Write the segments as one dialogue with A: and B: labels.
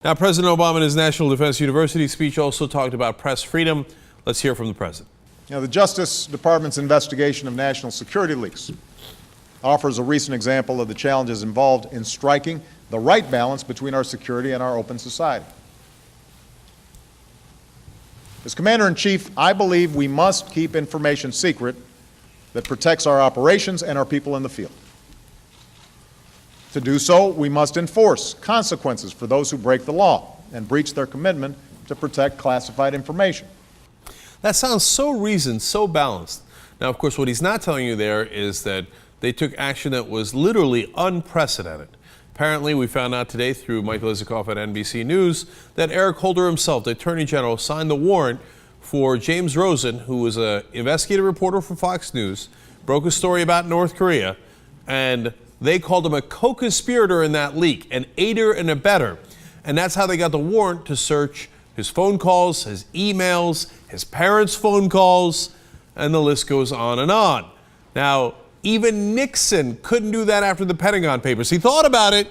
A: Now, President Obama in his National Defense University speech also talked about press freedom. Let's hear from the president.
B: The Justice Department's investigation of national security leaks offers a recent example of the challenges involved in striking the right balance between our security and our open society. As Commander-in-Chief, I believe we must keep information secret that protects our operations and our people in the field. To do so, we must enforce consequences for those who break the law and breach their commitment to protect classified information.
A: That sounds so reasoned, so balanced. Now, of course, what he's not telling you there is that they took action that was literally unprecedented. Apparently, we found out today through Michael Isikoff at NBC News that Eric Holder himself, the Attorney General, signed the warrant for James Rosen, who was an investigative reporter for Fox News, broke a story about North Korea, and they called him a co-conspirator in that leak, an aider and abetter. And that's how they got the warrant to search his phone calls, his emails, his parents' phone calls, and the list goes on and on. Now, even Nixon couldn't do that after the Pentagon Papers. He thought about it,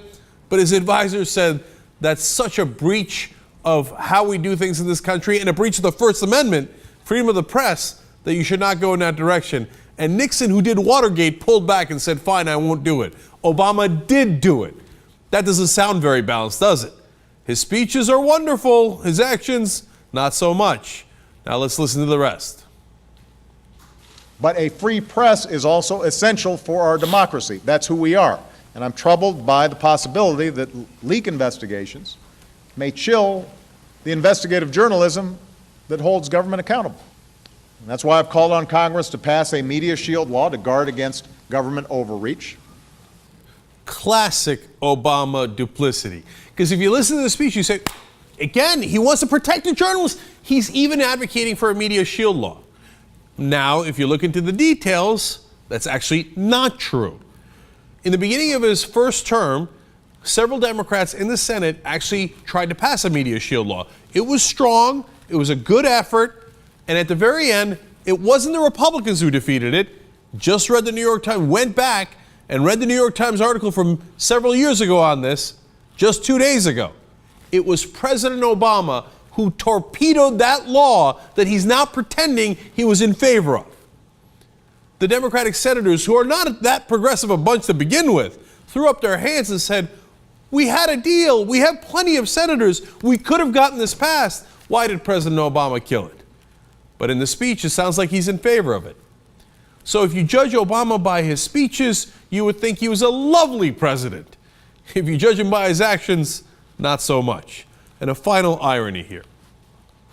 A: but his advisors said that's such a breach of how we do things in this country and a breach of the First Amendment, freedom of the press, that you should not go in that direction. And Nixon, who did Watergate, pulled back and said, fine, I won't do it. Obama did do it. That doesn't sound very balanced, does it? His speeches are wonderful. His actions, not so much. Now let's listen to the rest.
B: But a free press is also essential for our democracy. That's who we are. And I'm troubled by the possibility that leak investigations may chill the investigative journalism that holds government accountable. And that's why I've called on Congress to pass a media shield law to guard against government overreach.
A: Classic Obama duplicity. Because if you listen to the speech, you say, again, he wants to protect the journalists. He's even advocating for a media shield law. Now, if you look into the details, that's actually not true. In the beginning of his first term, several Democrats in the Senate actually tried to pass a media shield law. It was strong, it was a good effort, and at the very end, it wasn't the Republicans who defeated it. Just read the New York Times, went back and read the New York Times article from several years ago on this, just 2 days ago. It was President Obama who torpedoed that law that he's now pretending he was in favor of. The Democratic senators, who are not that progressive a bunch to begin with, threw up their hands and said, we had a deal. We have plenty of senators. We could have gotten this passed. Why did President Obama kill it? But in the speech, it sounds like he's in favor of it. So if you judge Obama by his speeches, you would think he was a lovely president. If you judge him by his actions, not so much. And a final irony here.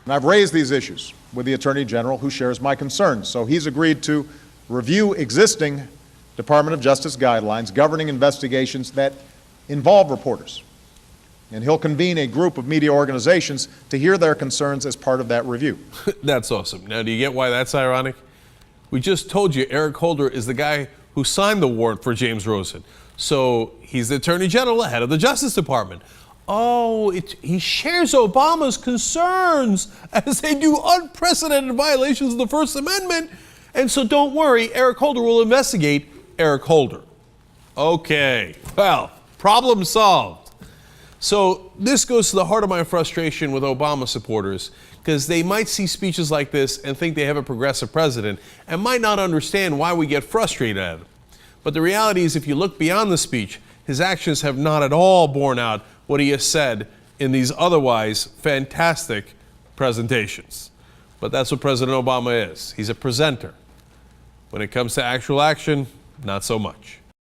B: And I've raised these issues with the Attorney General, who shares my concerns. So he's agreed to review existing Department of Justice guidelines governing investigations that involve reporters. And he'll convene a group of media organizations to hear their concerns as part of that review.
A: That's awesome. Now, do you get why that's ironic? We just told you Eric Holder is the guy who signed the warrant for James Rosen. So he's the Attorney General, head of the Justice Department. Oh, he shares Obama's concerns as they do unprecedented violations of the First Amendment. And so don't worry, Eric Holder will investigate Eric Holder. Okay, well, problem solved. So this goes to the heart of my frustration with Obama supporters, because they might see speeches like this and think they have a progressive president and might not understand why we get frustrated at him. But the reality is, if you look beyond the speech, his actions have not at all borne out what he has said in these otherwise fantastic presentations. But that's what President Obama is. He's a presenter. When it comes to actual action, not so much.